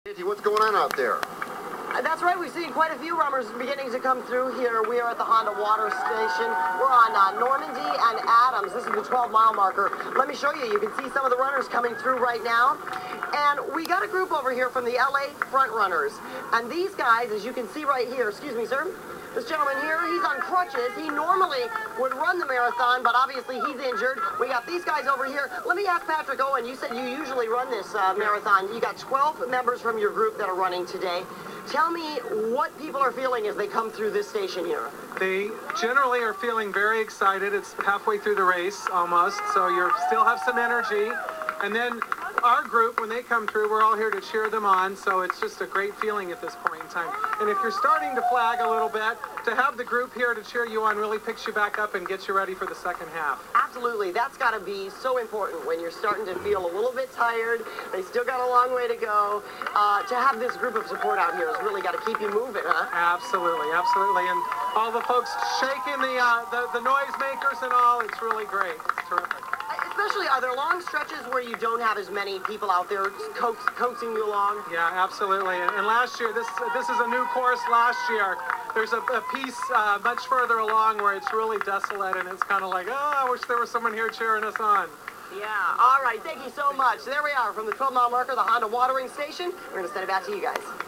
Nancy, what's going on out there? That's right. We've seen quite a few runners beginning to come through here. We are at the Honda Water Station. We're on Normandy and Adams. This is the 12-mile marker. Let me show you. You can see some of the runners coming through right now. And we got a group over here from the LA Front Runners. And these guys, as you can see right here, excuse me, sir. This gentleman here, he's on crutches. He normally would run the marathon, but obviously he's injured. We got these guys over here. Let me ask Patrick Owen, you said you usually run this marathon. You got 12 members from your group that are running today. Tell me what people are feeling as they come through this station here. They generally are feeling very excited. It's halfway through the race almost, so you still have some energy. And then our group, when they come through, we're all here to cheer them on, so it's just a great feeling at this point in time. And if you're starting to flag a little bit, to have the group here to cheer you on really picks you back up and gets you ready for the second half. Absolutely. That's got to be so important when you're starting to feel a little bit tired. They still got a long way to go. To have this group of support out here has really got to keep you moving, huh? Absolutely, absolutely. And all the folks shaking the noisemakers and all, it's really great. It's terrific. Especially, are there long stretches where you don't have as many people out there coaxing you along? Yeah, absolutely. And last year, this is a new course last year. There's a piece much further along where it's really desolate, and it's kind of like, oh, I wish there was someone here cheering us on. Yeah. All right. Thank you so much. There we are from the 12-mile marker, the Honda Watering Station. We're going to send it back to you guys.